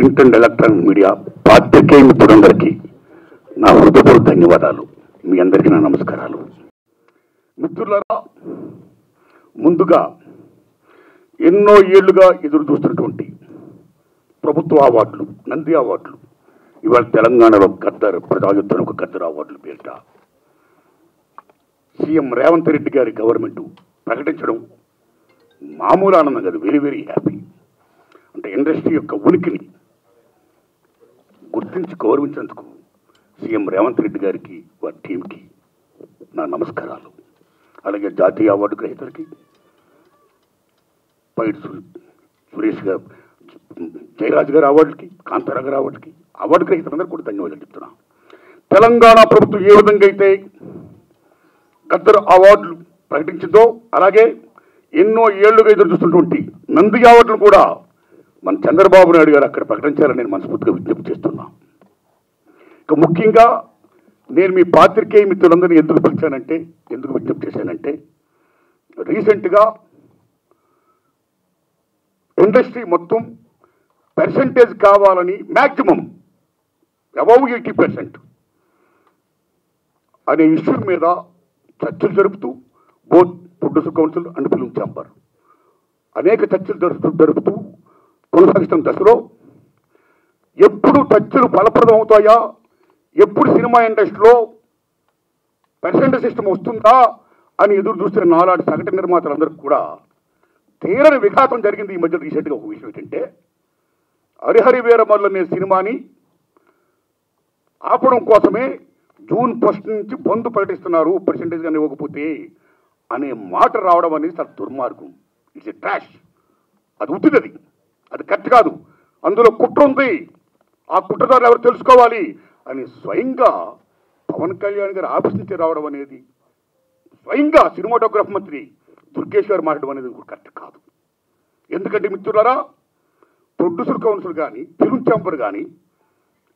Print and electronic media పాత్రికేయ మిత్రులందరికీ నా హృదయపూర్వక ధన్యవాదాలు. మీ అందరికీ నా నమస్కారాలు. మిత్రులారా, ముందుగా ఎన్నో ఏళ్లుగా ఎదురు చూస్తున్నటువంటి ప్రభుత్వ అవార్డులు, నంది అవార్డులు ఇవాళ తెలంగాణలో గద్దర్ ప్రజాయుద్ధం ఒక గద్దర్ అవార్డులు పేరిట సీఎం రేవంత్ రెడ్డి గారి గవర్నమెంట్ ప్రకటించడం మామూలు ఆనందం కాదు. Very very happy. అంటే ఇండస్ట్రీ యొక్క ఉనికిని గుర్తించి గౌరవించేందుకు సీఎం రేవంత్ రెడ్డి గారికి, వారి టీంకి నా నమస్కారాలు. అలాగే జాతీయ అవార్డు గ్రహీతలకి, పైడి సురేష్ గారు, జయరాజ్ గారి అవార్డులకి, కాంతారా గారి అవార్డుకి, అవార్డు గ్రహీతలందరూ కూడా ధన్యవాదాలు చెప్తున్నాను. తెలంగాణ ప్రభుత్వం ఏ విధంగా అయితే గద్దర్ అవార్డులు ప్రకటించిందో, అలాగే ఎన్నో ఏళ్లుగా ఎదురు చూస్తున్నటువంటి నంది అవార్డులు కూడా మన చంద్రబాబు నాయుడు గారు అక్కడ ప్రకటించాలని నేను మనస్ఫూర్తిగా విజ్ఞప్తి చేస్తున్నా. ఇక ముఖ్యంగా నేను మీ పాత్రికేయ మిత్రులందరినీ ఎందుకు విజ్ఞప్తి చేశానంటే, రీసెంట్గా ఇండస్ట్రీ మొత్తం పర్సంటేజ్ కావాలని మ్యాక్సిమం అబౌవ్ 80% అనే ఇష్యూ మీద చర్చలు జరుపుతూ both producer council and film chamber అనేక చర్చలు జరుపుతూ కొనసాగిస్తున్న దశలో ఎప్పుడు చర్చలు ఫలప్రదం అవుతాయా, ఎప్పుడు సినిమా ఇండస్ట్రీలో పర్సెంటేజ్ సిస్టమ్ వస్తుందా అని ఎదురు చూస్తున్న నాలాంటి సగటు నిర్మాతలందరికీ కూడా తీరని విఘాతం జరిగింది. ఈ మధ్య రీసెంట్గా ఒక విషయం ఏంటంటే, హరిహరి వీరమల్లు అనే సినిమాని ఆపడం కోసమే జూన్ 1 నుంచి బంద్ ప్రకటిస్తున్నారు పర్సెంటేజ్ కానీ ఇవ్వకపోతే అనే మాట రావడం అనేది చాలా దుర్మార్గం. It's a trash. అది ఉత్తిది, అది కరెక్ట్ కాదు. అందులో కుట్ర ఉంది. ఆ కుట్రదారులు ఎవరు తెలుసుకోవాలి అని స్వయంగా పవన్ కళ్యాణ్ గారు ఆఫీస్ నుంచి రావడం అనేది, స్వయంగా సినిమాటోగ్రఫీ మంత్రి దుర్గేష్ గారు మాట్లాడడం అనేది కరెక్ట్ కాదు. ఎందుకంటే మిత్రులారా, ప్రొడ్యూసర్ కౌన్సిల్ కానీ, ఫిల్మ్ ఛాంబర్ కానీ,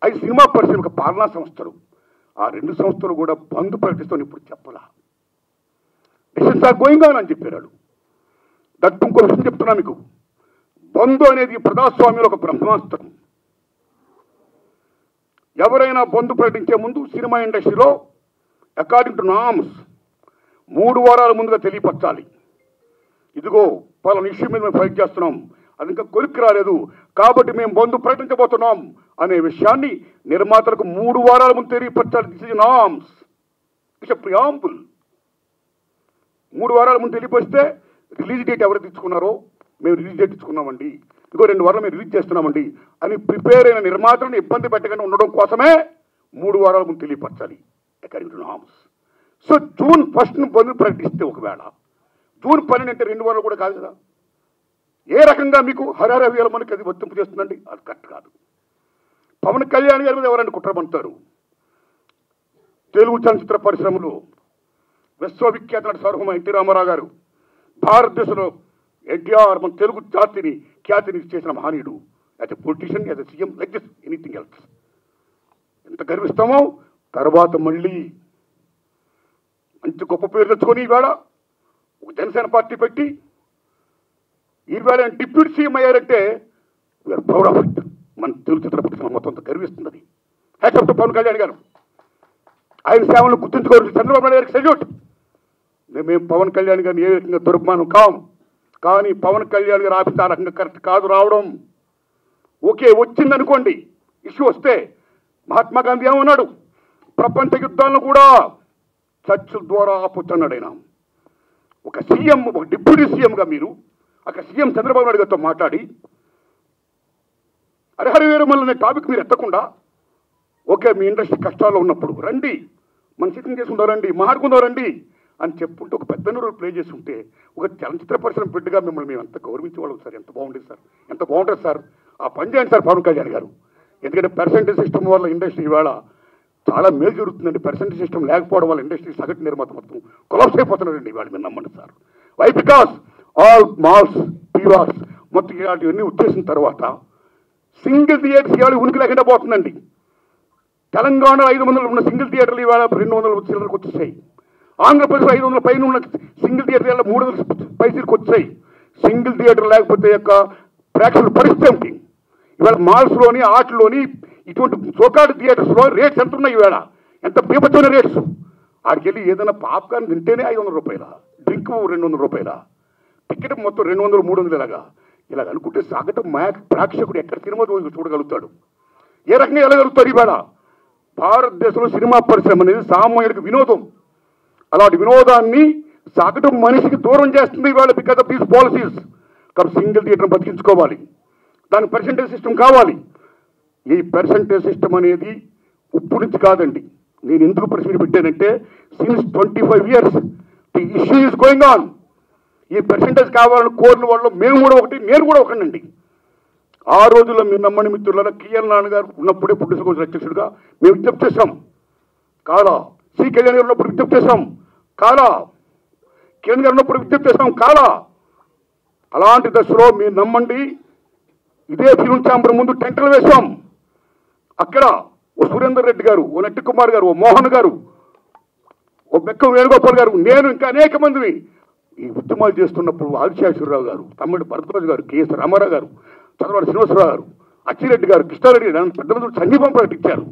అవి సినిమా పరిశ్రమ పాలనా సంస్థలు, ఆ 2 సంస్థలు కూడా బంద్ ప్రకటిస్తాను ఇప్పుడు చెప్పలా. డిసిషన్స్ ఆర్ గోయింగ్ ఆన్ అని చెప్పారు. దట్ ఇంకో విషయం చెప్తున్నా మీకు, బంధు అనేది ప్రజాస్వామ్యంలో ఒక బ్రహ్మాస్త్రం. ఎవరైనా బంధు ప్రకటించే ముందు సినిమా ఇండస్ట్రీలో అకార్డింగ్ టు నామ్స్ 3 వారాల ముందుగా తెలియపరచాలి. ఇదిగో పలానా ఇష్యూ మీద మేము ఫైట్ చేస్తున్నాం, అది ఇంకా కొలిక్కి రాలేదు కాబట్టి మేము బంధు ప్రకటించబోతున్నాం అనే విషయాన్ని నిర్మాతలకు 3 వారాల ముందు తెలియపరచాలి. This is norms, it's a preamble. 3 వారాల ముందు తెలియపరిస్తే రిలీజ్ డేట్ ఎవరు తెచ్చుకున్నారో, మేము రిలీజ్ డేట్ ఇచ్చుకున్నామండి, ఇంకో 2 వారాలు మేము రిలీజ్ చేస్తున్నామండి అని ప్రిపేర్ అయిన నిర్మాతలను ఇబ్బంది పెట్టకుండా ఉండడం కోసమే 3 వారాల ముందు తెలియపరచాలి according to norms. So June 1 bandh ప్రకటిస్తే, ఒకవేళ జూన్ 12 అంటే 2 వారాలు కూడా కాదు కదా, ఏ రకంగా మీకు హరిహర వీరమల్లుకి అది వర్తింపు చేస్తుందండి? అది కరెక్ట్ కాదు. పవన్ కళ్యాణ్ గారి మీద ఎవరైనా కుట్రమంటారు? తెలుగు చలనచిత్ర పరిశ్రమలో విశ్వవిఖ్యాత నట సార్వభౌమ ఎన్టీ రామారావు గారు, భారతదేశంలో ఎన్టీఆర్ మన తెలుగు జాతిని ఖ్యాతిని చేసిన మహనీయుడు. As a politician, as a CM, like this anything else. ఎంత గర్విస్తామో. తర్వాత మళ్ళీ మంచి గొప్ప పేరు తెచ్చుకొని ఈవేళ ఒక జనసేన పార్టీ పెట్టి ఈవేళ డిప్యూటీ సీఎం అయ్యారంటే వీఆర్ ప్రౌడ్ ఆఫ్ ఇట్. మన తెలుగు చిత్ర పరిశ్రమ మొత్తం గర్విస్తుంది. అది hats off to Pawan Kalyan garu. ఆయన సేవలను గుర్తుంచుకోవాలి. చంద్రబాబు నాయుడు గారికి సెల్యూట్. మేము పవన్ కళ్యాణ్ గారిని ఏ రకంగా దుర్మానం కాం, కానీ పవన్ కళ్యాణ్ గారు ఆఫీస్ ఆ రకంగా కరెక్ట్ కాదు రావడం. ఓకే, వచ్చిందనుకోండి, ఇష్యూ వస్తే మహాత్మా గాంధీ ఏమన్నాడు? ప్రపంచ యుద్ధాలను కూడా చర్చల ద్వారా ఆపొచ్చన్నాడు ఆయన. ఒక సీఎం, ఒక డిప్యూటీ సీఎంగా మీరు అక్కడ సీఎం చంద్రబాబు నాయుడు గారితో మాట్లాడి హరిహర వీరమల్లు అనే టాపిక్ మీరు ఎత్తకుండా, ఓకే మీ ఇండస్ట్రీ కష్టాల్లో ఉన్నప్పుడు రండి, మన సిట్టింగ్ చేసుకుందాం రండి, మాట్లాడుకుందాం రండి అని చెప్పుకుంటూ ఒక పెద్ద రోల్ ప్లే చేసి ఉంటే, ఒక చలనచిత్ర పరిశ్రమ బిడ్డగా మిమ్మల్ని మేము ఎంత గౌరవించేవాళ్ళం సార్. ఎంత బాగుండేది సార్, ఎంత బాగుంటుంది సార్. ఆ పని చేయండి సార్ పవన్ కళ్యాణ్ గారు. ఎందుకంటే పర్సెంటేజ్ సిస్టమ్ వల్ల ఇండస్ట్రీ ఇవాళ చాలా మేలు జరుగుతుందండి. పర్సెంటేజ్ సిస్టమ్ లేకపోవడం వల్ల ఇండస్ట్రీ సగటు నిర్మాత మొత్తం కొలాప్స్ అయిపోతున్నారండి ఇవాళ. మీరు నమ్మండి sir. Why? Because all malls, పీవాస్ మొత్తం ఇలాంటివన్నీ వచ్చేసిన తర్వాత సింగిల్ థియేటర్స్ ఇవాళ ఉనికి లేకుండా పోతుందండి. తెలంగాణలో 500 ఉన్న సింగిల్ థియేటర్లు ఇవాళ 200 చిల్లరకు వచ్చేసాయి. ఆంధ్రప్రదేశ్ 500 పైన ఉన్న సింగిల్ థియేటర్ 300 పైసలకు వచ్చాయి. సింగిల్ థియేటర్ లేకపోతే యొక్క ప్రేక్షకుల పరిస్థితి ఏమిటి? ఇవాళ మాల్స్లోని ఆటల్లోని ఇటువంటి సోకాడు థియేటర్స్లో రేట్స్ ఎంత ఉన్నాయి ఇవాళ, ఎంత బీభత్సమైన రేట్స్. ఆడికి వెళ్ళి ఏదైనా పాప్కార్న్ తింటేనే 500 రూపాయల, డ్రింక్ 200 రూపాయల, టికెట్ మొత్తం 200, 300 ఇలాగ అనుకుంటే సగటు ప్రేక్షకుడు ఎక్కడ సినిమా చూడగలుగుతాడు? ఏ రకంగా వెళ్ళగలుగుతాడు? ఇవాళ భారతదేశంలో సినిమా పరిశ్రమ అనేది సామాన్యుడికి వినోదం. అలాంటి వినోదాన్ని సగటు మనిషికి దూరం చేస్తుంది ఇవాళ బికాస్ ఆఫ్ దీస్ పాలసీస్. కాబట్టి సింగిల్ థియేటర్ బతికించుకోవాలి, దానికి పర్సెంటేజ్ సిస్టమ్ కావాలి. ఈ పర్సెంటేజ్ సిస్టమ్ అనేది ఇప్పుడు నుంచి కాదండి. నేను ఎందుకు ప్రశ్న పెట్టానంటే since 25 years the issue is going on. ఈ పర్సెంటేజ్ కావాలని కోరిన వాళ్ళు మేము కూడా ఒకటి, నేను కూడా ఒకటండి. ఆ రోజుల్లో మీరు నమ్మని మిత్రుల కిఎల్ నాన్నగారు ఉన్నప్పుడే ప్రొడ్యూసర్ కౌన్సిల్ అధ్యక్షుడిగా మేము విజ్ఞప్తి చేశాం. కాలా సి కళ్యాణ్ గారు ఉన్నప్పుడు విజ్ఞప్తి చేశాం. కాలా కిరణ్ గారు ఉన్నప్పుడు విజ్ఞప్తి చేశాం. కాలా అలాంటి దశలో మీరు నమ్మండి, ఇదే ఫిల్మ్ ఛాంబర్ ముందు టెంటలు వేశాం. అక్కడ ఓ సురేందర్ రెడ్డి గారు, ఓ నట్టి కుమార్ గారు, ఓ మోహన్ గారు, ఓ బెక్కం వేణుగోపాల్ గారు, నేను ఇంకా అనేక మందిని ఈ ఉద్యమాలు చేస్తున్నప్పుడు ఆదిశేషవరరావు గారు, తమ్ముడు భరద్వాజ్ గారు, కెఎస్ రామారావు గారు, చంద్రబాబు శ్రీనివాసరావు గారు, అచ్చిరెడ్డి గారు, కృష్ణారెడ్డి గారు పెద్ద మంది సంఘీపం ప్రకటించారు.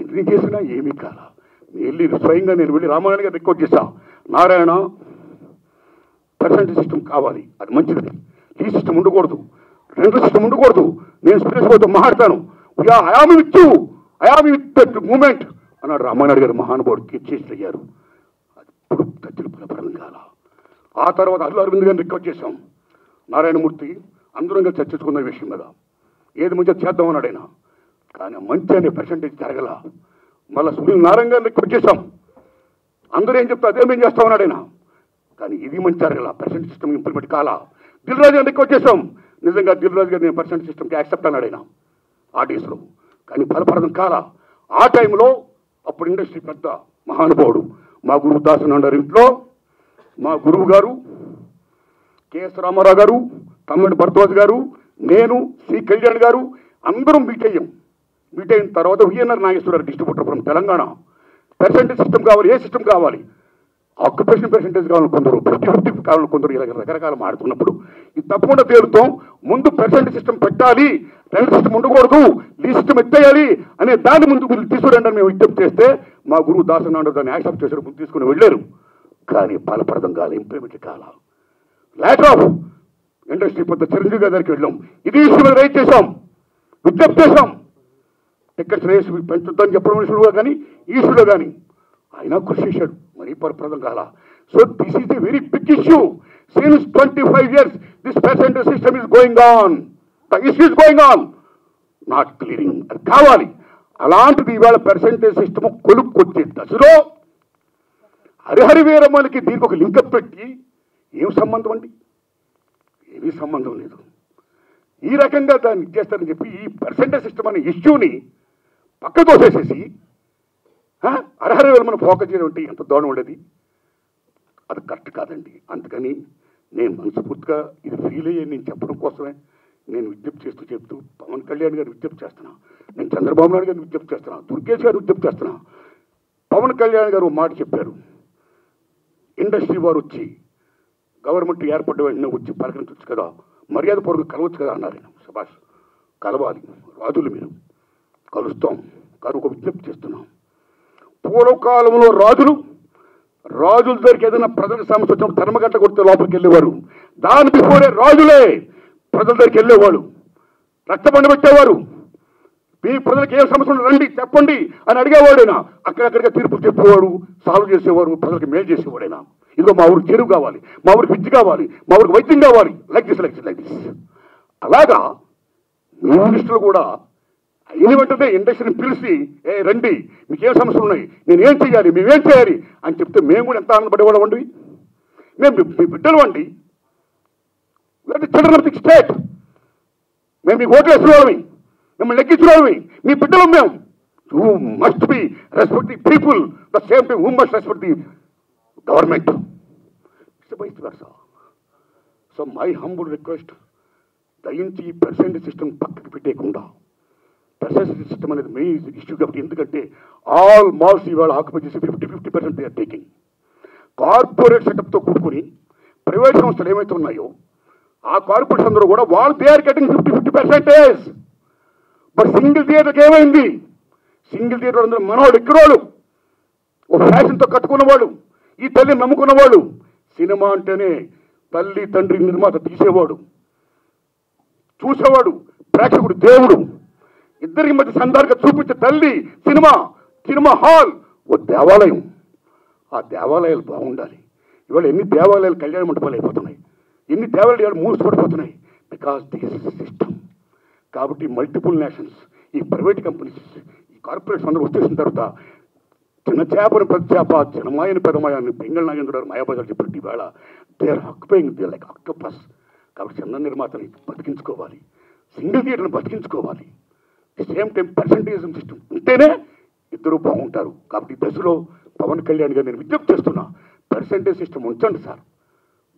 ఎన్ని చేసినా ఏమీ కాల. వెళ్ళి స్వయంగా నేను వెళ్ళి రామారాయణ గారు రిక్వెస్ట్ చేశా, నారాయణ పర్సెంటేజ్ సిస్టమ్ కావాలి, అది మంచిది, ఈ సిస్టమ్ ఉండకూడదు, రెండో సిస్టమ్ ఉండకూడదు, నేను స్పీరియస్ పోతే మాట్లాడతాను, I am with you, I am with that moment అన్నాడు రామారాయణ గారు. మహానుభావుడు చేసి అయ్యారు. అది ఇప్పుడు తచ్చిన ఫలపరం కాల. ఆ తర్వాత అల్లు అరవింద్ గారిని రిక్వెస్ట్ చేశాం, నారాయణమూర్తి అందరం చర్చించుకున్న విషయం మీద ఏది మంచిగా చేద్దామన్నాడు ఆయన. కానీ మంచి అనే పర్సెంటేజ్ జరగల. మళ్ళీ సునీల్ నారాయణ గారిని రిక్వెస్ట్ చేశాం, అందరూ ఏం చెప్తా అదే మేము చేస్తామన్నాడు ఆయన. కానీ ఇది మంచి జరగల, పర్సెంట్ సిస్టమ్ ఇంప్లిమెంట్ కాలా. దిల్ రాజు గారిని రిక్వెస్ట్ చేశాం, నిజంగా దిల్ రాజు గారు నేను పర్సెంట్ సిస్టమ్కి యాక్సెప్ట్ అన్నాడు ఆయన ఆర్టిస్టులు. కానీ ఫలప్రదం కాలా. ఆ టైంలో అప్పుడు ఇండస్ట్రీ పెద్ద మహానుభావుడు మా గురువు దాసనారాయణ ఇంట్లో మా గురువు గారు కెఎస్ రామారావు గారు, తమ్ముడు భరద్వాజ్ గారు, నేను, సి కళ్యాణ్ గారు అందరం మీట్ అయ్యాం. మీట్ అయిన తర్వాత VNR Nageswararao distributor from Telangana, percentage system కావాలి, ఏ సిస్టమ్ కావాలి, ఆక్యుపేషన్ పర్సెంటేజ్ కావాలని కొందరు, 50-50 కావాలని కొందరు, ఇలా రకరకాల మాడుతున్నప్పుడు ఇది తప్పకుండా తేలుతాం. ముందు పర్సెంటేజ్ సిస్టమ్ పెట్టాలి, రెంట్ సిస్టమ్ ఉండకూడదు, లీ సిస్టమ్ ఎత్తేయాలి అనే దాని ముందు మీరు తీసుకురండి అని మేము విజ్ఞప్తి చేస్తే మా గురువు దాసనారాయణ దాన్ని యాక్సెప్ట్ చేశారు, ముందు తీసుకుని వెళ్ళారు. కానీ ఫలప్రదం కాదు, ఇంప్లిమెంట్ కాల. లేటర్ ఆఫ్ ఇండస్ట్రీ పెద్ద చిరంజీవి గారి దగ్గరికి వెళ్ళాం, ఇది ఇష్యూ మీద రైట్ చేశాం, విజ్ఞప్తి చేశాం, టికెట్స్ రేస్ పెంచుద్దని చెప్పడం విషయంలో కానీ ఈ ఇష్యూలో కానీ ఆయన కృషి చేశాడు. మరీ ఫలప్రదం కాల. So this is a very big issue. Since 25 years this percentage system is going on, the issue is going on, not clearing. అది కావాలి. అలాంటిది ఇవాళ పర్సెంటేజ్ సిస్టమ్ కొలుక్కొచ్చే దశలో హరిహరి వీరమ్మలకి దీనికి ఒక లింకప్ పెట్టి ఏం సంబంధం అండి? ఏమీ సంబంధం లేదు. ఈ రకంగా దాన్ని ఇచ్చేస్తారని చెప్పి ఈ పర్సెంటేజ్ సిస్టమ్ అనే ఇష్యూని పక్క తోసేసేసి హరిహరి వీరమ్మను ఫోకస్ చేయడం అంటే ఎంత దూరం ఉండేది? అది కరెక్ట్ కాదండి. అందుకని నేను మనస్ఫూర్తిగా ఇది ఫీల్ అయ్యే నేను చెప్పడం కోసమే నేను విజ్ఞప్తి చెప్తూ పవన్ కళ్యాణ్ గారిని విజ్ఞప్తి చేస్తున్నా, నేను చంద్రబాబు నాయుడు గారిని విజ్ఞప్తి చేస్తున్నా, దుర్గేష్ గారిని విజ్ఞప్తి చేస్తున్నా. పవన్ కళ్యాణ్ గారు మాట చెప్పారు, ఇండస్ట్రీ వారు వచ్చి గవర్నమెంట్ ఏర్పడ్డ వెంటనే వచ్చి పలకరించవచ్చు కదా, మర్యాద పూర్వక కలవచ్చు కదా అన్నారు. శభాష్, కలవాలి రాజులు, మీరు కలుస్తాం. కానీ ఒక విజ్ఞప్తి చేస్తున్నాం, పూర్వకాలంలో రాజుల దగ్గరికి ఏదైనా ప్రజలకు సమస్య వచ్చినప్పుడు ధర్మగట్ట కొడితే లోపలికి వెళ్ళేవారు. దాని బిఫోరే రాజులే ప్రజల దగ్గరికి వెళ్ళేవాడు, రక్తబండ పెట్టేవారు. మీ ప్రజలకు ఏ సమస్య రండి చెప్పండి అని అడిగేవాడైనా, అక్కడక్కడిగా తీర్పులు చెప్పేవాడు, సాల్వ్ చేసేవారు, ప్రజలకు మేలు చేసేవాడైనా. ఇదిగో మా ఊరికి చెరువు కావాలి, మా ఊరికి విద్య కావాలి, మా ఊరికి వైద్యం కావాలి, లైక్ దిస్. అలాగా మినిస్టర్లు కూడా అయిన వెంటనే ఇండస్ట్రీని పిలిచి రండి, మీకేం సమస్యలు ఉన్నాయి, నేనేం చేయాలి, మేమేం చేయాలి అని చెప్తే మేము కూడా ఎంత ఆనందపడేవాళ్ళం అండి. మేము మీ బిడ్డలు అండి, చిల్డ్రన్ ఆఫ్ ది స్టేట్, మేము మీకు ఓట్లు వేసిన వాళ్ళమి, మిమ్మల్ని లెక్కించిన వాళ్ళమి, మీ బిడ్డలు మేము. You must be respect the people the same time who must respect the government. So my humble request, దయించి పర్సెంటేజ్ సిస్టమ్ పక్కకి పెట్టేయకుండా, పర్సెంటేజ్ సిస్టమ్ అనేది మెయిన్ ఇష్యూ కాబట్టి. ఎందుకంటే ఆల్ మాల్స్ ఇవాళ ఆక్యుపై చేసి 50% దే ఆర్ టేకింగ్. కార్పొరేట్ సెటప్తో కూడుకుని ప్రైవేట్ సంస్థలు ఏమైతే ఉన్నాయో ఆ కార్పొరేట్స్ అందరూ కూడా they are getting 50% but single థియేటర్కి ఏమైంది? సింగిల్ థియేటర్ అందరూ మనవాడు ఎక్కడోళ్ళు, ఒక ఫ్యాషన్తో కట్టుకున్నవాడు, ఈ తల్లిని నమ్ముకున్నవాడు. సినిమా అంటేనే తల్లి తండ్రి నిర్మాత తీసేవాడు, చూసేవాడు, ప్రేక్షకుడు దేవుడు. ఇద్దరికి మధ్య సందర్గా చూపించే తల్లి సినిమా, సినిమా హాల్ ఓ దేవాలయం. ఆ దేవాలయాలు బాగుండాలి. ఇవాళ ఎన్ని దేవాలయాలు కళ్యాణ మండపాలు అయిపోతున్నాయి, ఎన్ని దేవాలయాలు మూసిపడిపోతున్నాయి. Because this is system. కాబట్టి మల్టిపుల్ నేషన్స్, ఈ ప్రైవేట్ కంపెనీస్, ఈ కార్పొరేట్స్ అందరూ వచ్చేసిన తర్వాత చిన్న చేపని పెద్ద చేప, చిన్నమాయని పెద్దమాయని బెంగళ నాగేంద్ర గారు మాయాబజార్ చెప్పినట్టు ఈవేళ they are occupying, they like octopus. కాబట్టి చిన్న నిర్మాతని బతికించుకోవాలి, సింగిల్ థియేటర్ని బతికించుకోవాలి. The same time percentage system ఉంటేనే ఇద్దరు బాగుంటారు. కాబట్టి దశలో పవన్ కళ్యాణ్ గారు నేను విజ్ఞప్తి చేస్తున్నా, పర్సంటేజ్ సిస్టమ్ ఉంచండి సార్,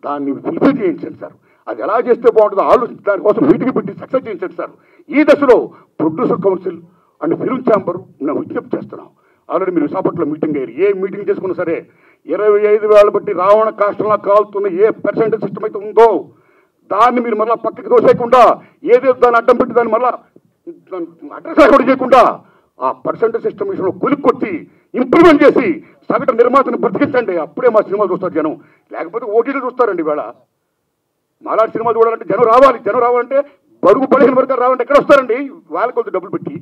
దాన్ని ఫుల్ఫిల్ చేయించండి సార్. అది ఎలా చేస్తే బాగుంటుందో ఆలోచించి దానికోసం మీటింగ్ పెట్టి సక్సెస్ చేయించండి సార్. ఈ దశలో producer council and film chamber నేను విజ్ఞప్తి చేస్తున్నాం. ఆల్రెడీ మీరు విశాఖపట్నంలో మీటింగ్ అయ్యారు. ఏ మీటింగ్ చేసుకున్నా సరే 25,000 బట్టి రావణ కాష్టంలా కాలుతున్న ఏ పర్సెంటేజ్ సిస్టమ్ అయితే ఉందో దాన్ని మీరు మళ్ళీ పక్కకి దోసేయకుండా, ఏదో దాన్ని అడ్డం పెట్టి దాన్ని మళ్ళీ అడ్రస్ కూడా చేయకుండా ఆ పర్సెంటేజ్ సిస్టమ్ విషయంలో కొలిక్కొచ్చి ఇంప్లిమెంట్ చేసి సగటు నిర్మాతను బ్రతికించండి. అప్పుడే మా సినిమాలు చూస్తారు జనం, లేకపోతే ఓటీలు చూస్తారండి. ఈవేళ మాలాంటి సినిమాలు చూడాలంటే జనం రావాలి. జనం రావాలంటే బడుగు పదిహేను వర్గాలు రావాలంటే ఎక్కడ వస్తారండి? వాళ్ళకి కొంచెం డబ్బులు పెట్టి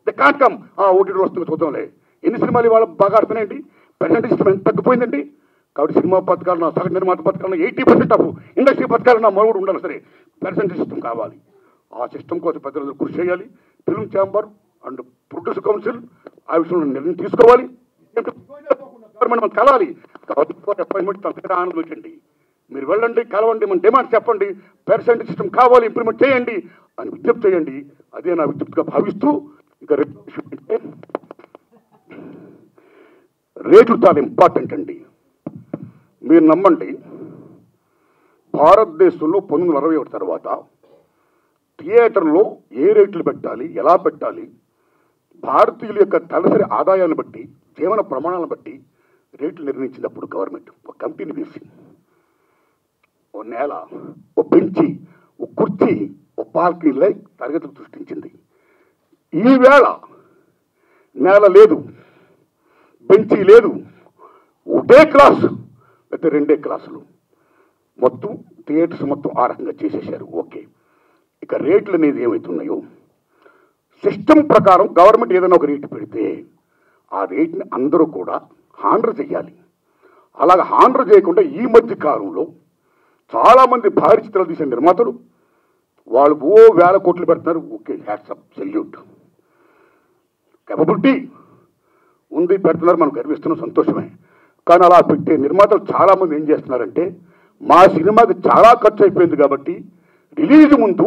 ద కాంట్ కమ్. ఆ ఓటీలు వస్తుంది చూద్దాంలే. ఎన్ని సినిమాలు ఇవాళ బాగా ఆడుతున్నాయండి? పర్సెంటేజ్ సిస్టమ్ ఎంత తగ్గిపోయిందండి. కాబట్టి సినిమా పథకాలను, సగటు నిర్మాత పథకాలను 80% ఆఫ్ ఇండస్ట్రీ పథకాలను మరుగుడు ఉండాలి. సరే, పర్సెంటేజ్ సిస్టమ్ కావాలి. ఆ సిస్టమ్ కోసం పెద్దలందరూ కృషి చేయాలి. Film chamber and producer council ఆ విషయంలో నిర్ణయం తీసుకోవాలి. గవర్నమెంట్ కలాలి. అపాయింట్మెంట్ ఆనందం వచ్చింది. మీరు వెళ్ళండి, కలవండి, మన డిమాండ్ చెప్పండి, పర్సెంటేజ్ సిస్టమ్ కావాలి, ఇంప్లిమెంట్ చేయండి అని విజ్ఞప్తి చేయండి. అదే నా విజ్ఞప్తిగా భావిస్తూ ఇక రేట్లు చాలా ఇంపార్టెంట్ అండి. మీరు నమ్మండి, భారతదేశంలో 1961 తర్వాత థియేటర్లో ఏ రేట్లు పెట్టాలి, ఎలా పెట్టాలి, భారతీయుల యొక్క తలసరి ఆదాయాన్ని బట్టి, జీవన ప్రమాణాలను బట్టి రేట్లు నిర్ణయించినప్పుడు గవర్నమెంట్ ఒక కమిటీని వేసి ఓ నేల, ఓ బెంచి, ఓ కుర్చీ, ఓ పార్కింగ్లై తరగతులు సృష్టించింది. ఈవేళ నేల లేదు, బెంచీ లేదు, ఒకటే క్లాసు లేకపోతే 2 క్లాసులు, మొత్తం థియేటర్స్ మొత్తం ఆ రకంగా చేసేసారు. ఓకే, ఇక రేట్లు అనేది ఏమవుతున్నాయో సిస్టమ్ ప్రకారం గవర్నమెంట్ ఏదైనా ఒక రేటు పెడితే ఆ రేట్ని అందరూ కూడా హాండర్ చేయాలి. అలాగ హాండర్ చేయకుండా ఈ మధ్య కాలంలో చాలామంది భారీ చిత్రాలు తీసే నిర్మాతలు వాళ్ళు ఓ 1000 కోట్లు పెడుతున్నారు. ఓకే, హ్యాట్సప్, సెల్యూట్, కేపబిలిటీ ఉంది, పెడుతున్నారు, మనం గర్విస్తున్నాం, సంతోషమే. కానీ అలా పెట్టే నిర్మాతలు చాలామంది ఏం చేస్తున్నారంటే, మా సినిమాకి చాలా ఖర్చు అయిపోయింది కాబట్టి రిలీజ్ ముందు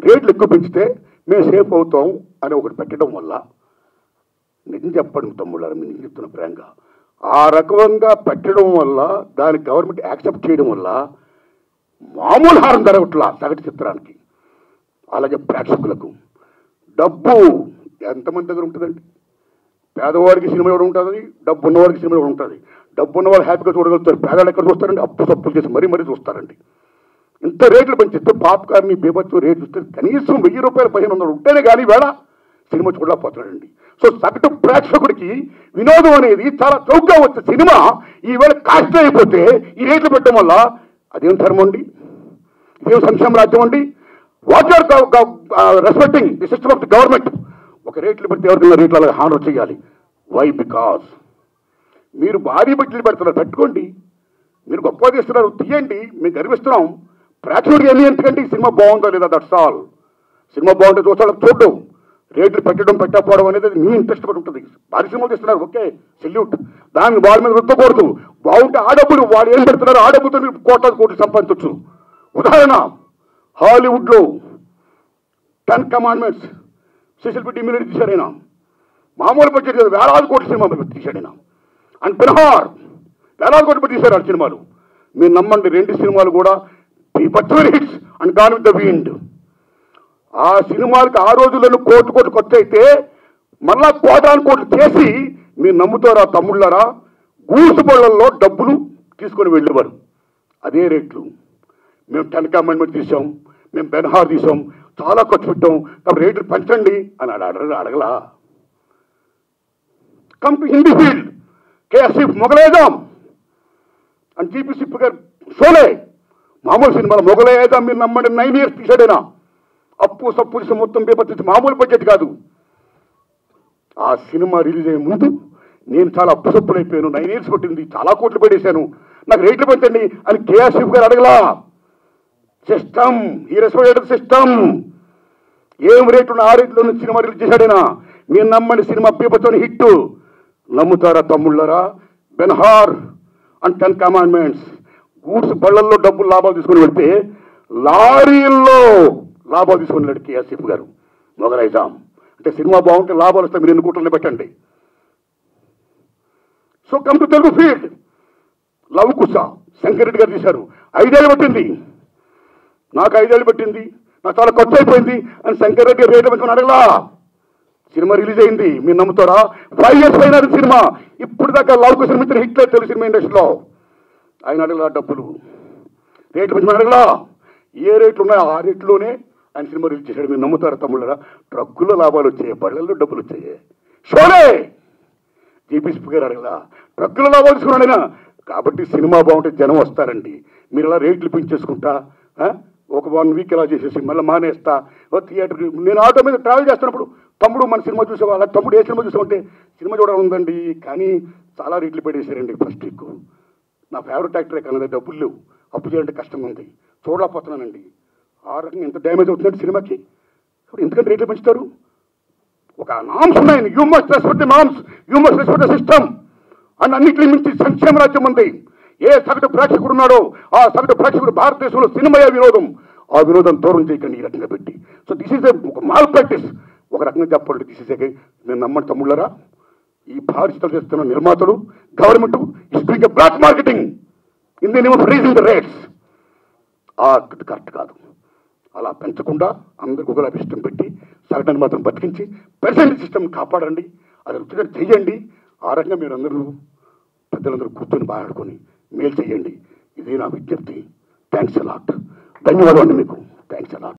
రేట్లు ఎక్కువ పెంచితే మేము సేఫ్ అవుతాం అని ఒకటి పెట్టడం వల్ల, నిజం చెప్పండి తమ్ముళ్ళారు, మీరు నిజం చెప్తున్న ప్రేంగా, ఆ రకంగా పెట్టడం వల్ల, దాన్ని గవర్నమెంట్ యాక్సెప్ట్ చేయడం వల్ల మామూలు హారం జరగట్లా సగటు చిత్రానికి. అలాగే ప్రేక్షకులకు డబ్బు ఎంతమంది దగ్గర ఉంటుందండి? పేదవాడికి సినిమా ఎవరు ఉంటుంది, డబ్బు ఉన్నవాడికి సినిమా ఎవరు ఉంటుంది. డబ్బు ఉన్నవాళ్ళు హ్యాపీగా చూడగలుగుతారు, పేదవాళ్ళు ఎక్కడ చూస్తారండి? అప్పు సప్పులు చేసి మరీ చూస్తారండి. ఇంత రేట్లు పెంచిస్తే పాప్కార్న్, బీభత్సం రేట్లు చూస్తే కనీసం 1000 రూపాయలు 1500 ఉంటేనే కానీ వేళ సినిమా చూడలేకపోతున్నాడండి. సో సగటు ప్రేక్షకుడికి వినోదం అనేది చాలా చౌకగా వచ్చే సినిమా ఈవేళ కాస్ట్ అయిపోతే ఈ రేట్లు పెట్టడం వల్ల అదేం ధర్మం అండి? ఇదేం సంక్షేమ రాజ్యం అండి? What are respecting the system of the government. ఒక రేట్లు పెడితే ఎవరికైనా రేట్లు అలాగే హానర్ చేయాలి. వై? బికాస్ మీరు భారీ బట్టలు పెడుతున్నారు, పెట్టుకోండి. మీరు గొప్పగా తీస్తున్నారు, తీయండి, మేము గర్విస్తున్నాం. ప్రేక్షకుడికి ఎన్ని ఎందుకండి? సినిమా బాగుందా లేదా, దట్స్ ఆల్. సినిమా బాగుంటే చూస్తాడు, చూడడం. రేట్లు పెట్టడం పెట్టకపోవడం అనేది మీ ఇంట్రెస్ట్ పడి ఉంటుంది. భారీ సినిమాలు తీస్తున్నారు, ఓకే, సెల్యూట్. దానికి వాళ్ళ మీద రుద్దకూడదు. బాగుంటే ఆ డబ్బులు వాళ్ళు ఏం పెడుతున్నారు, ఆ డబ్బుతో మీరు కోట్లు సంపాదించవచ్చు. ఉదాహరణ, హాలీవుడ్లో 10 కమాండ్మెంట్స్ సిసిల్ పెట్టి ఇమ్యూనిటీ తీశాడైనా, మామూలు బడ్జెట్ కదా, వేలాది కోట్ల సినిమా తీశాడైనా. అండ్ బెన్హార్ వేలాది కోట్లు పెట్టి తీశారు ఆ సినిమాలు. మీరు నమ్మండి, 2 సినిమాలు కూడా బీభత్సమైన hits and Gone with the Wind. ఆ సినిమాలకి ఆ రోజుల్లో కోట్లు ఖర్చు అయితే మళ్ళా కోట్లు చేసి మీరు నమ్ముతారా తమ్ముళ్ళారా, గూసుబళ్ళల్లో డబ్బులు తీసుకొని వెళ్ళేవారు. అదే రేట్లు. మేము 10 కమాండ్మెంట్ తీసాం, మేము బెన్హార్ తీసాం, చాలా ఖర్చు పెట్టాం కాబట్టి రేట్లు పెంచండి అని అడగలా. కమ్ టు హిందీ ఫీల్డ్, కేఎస్ఎఫ్ మొగలేదాం అని జీపీ సిప్ గారు షోలే మామూలు సినిమాలో మొగలేదాం మీరు నమ్మండి 9 years తీసాడైనా అప్పు సప్పు చేసి మొత్తం పేపర్ తెచ్చి మామూలు బడ్జెట్ కాదు. ఆ సినిమా రిలీజ్ అయ్యే ముందు నేను చాలా అప్పు సప్పులు అయిపోయాను, 9 years పట్టింది, చాలా కోట్లు పెట్టేశాను, నాకు రేట్లు పెంచండి అని కేఎస్ఎఫ్ గారు అడగలా. సిస్టమ్, ఈ రెస్పెక్టెడ్ సిస్టమ్ ఏం రేట్లు ఆ రేట్లో సినిమా రిలీజ్ చేశాడైనా మీరు నమ్మని సినిమా పేపర్తో హిట్. నమ్ముతారా తమ్ముళ్ళరా? బెన్హార్ అండ్ 10 Commandments గూడ్స్ బళ్ళల్లో డబ్బులు లాభాలు తీసుకుని వెళ్తే లారీల్లో లాభాలు తీసుకుని వెళ్ళాడు కేఎస్ఎఫ్ గారు. మొగలైజాం అంటే సినిమా బాగుంటే లాభాలు వస్తే మీరు 2 కోట్లని పెట్టండి. So come to Telugu field, Lava Kusa Shankar Reddy garu తీశారు, 5 ఏళ్ళు పట్టింది, నాకు 5 ఏళ్ళు పట్టింది, నాకు చాలా ఖర్చు అయిపోయింది అని శంకర్ రెడ్డి గారు రేట్లు పెంచుకుని అడగలా. సినిమా రిలీజ్ అయింది, మీరు నమ్ముతారా? 5 years పైన సినిమా ఇప్పుడు దాకా లవ్ కుశ మిత్ర హిట్ లేదు తెలుగు సినిమా ఇండస్ట్రీలో. ఆయన అడగలా డబ్బులు, రేట్లు పెంచుకుని అడగలా. ఏ రేట్లు ఉన్నాయో ఆ రేట్లోనే ఆయన సినిమా రిలీజ్ చేశాడు. మీరు నమ్ముతారా తమ్ముళ్ళరా? ట్రక్కుల్లో లాభాలు వచ్చాయి, బళ్ళల్లో డబ్బులు వచ్చాయి. షోలే జీపీ గారు అడగలా, ట్రక్కుల లాభాలు తీసుకున్నాడైనా. కాబట్టి సినిమా బాగుంటే జనం వస్తారండి. మీరు ఇలా రేట్లు పెంచేసుకుంటా ఒక 1 week ఇలా చేసేసి మళ్ళీ మానేస్తా థియేటర్. నేను ఆటో మీద ట్రావెల్ చేస్తున్నప్పుడు తమ్ముడు మన సినిమా చూసేవా, అలా తమ్ముడు ఏ సినిమా చూసామంటే సినిమా చూడాలి ఉందండి కానీ చాలా రేట్లు పెట్టేశారండి ఫస్ట్ వీక్. నా ఫేవరెట్ యాక్టరే కానీ డబ్బులు లేవు, అప్పు చేయాలంటే కష్టంగా ఉంది, చూడలేకపోతున్నానండి. ఆ రకంగా ఎంత డ్యామేజ్ అవుతుందంటే సినిమాకి. ఇప్పుడు ఎందుకంటే రేట్లు పెంచుతారు? ఒక నామ్స్ ఉన్నాయి, you must respect the norms, you must respect the system. And అన్నింటినీ మించి సంక్షేమ రాజ్యం ఉంది. ఏ సగటు ప్రేక్షకుడు ఉన్నాడో ఆ సగటు ప్రేక్షకుడు భారతదేశంలో సినిమాయే వినోదం. ఆ వినోదం దూరం చేయకండి ఈ రకంగా పెట్టి. సో దిస్ ఈజ్ ఒక మాల్ ప్రాక్టీస్. ఒక రకంగా చెప్పాలంటే దిస్ ఈజ్ నేను నమ్మని తమ్ముళ్ళరా, ఈ భారీ చిత్రాలు చేస్తున్న నిర్మాతలు, government is doing a black marketing in the name of raising the rates. Correct కాదు. అలా పెంచకుండా అందరికి ఒకలా ఇష్టం పెట్టి సగటాన్ని మాత్రం బతికించి ప్రెసెంట్ సిస్టమ్ కాపాడండి, అది రుచిగా చెయ్యండి. ఆ రకంగా మీరు అందరూ పెద్దలందరూ కూర్చొని మాట్లాడుకొని మేలు చెయ్యండి. ఇది నా విజ్ఞప్తి. Thanks a lot. ధన్యవాదాలు మీకు. Thanks a lot.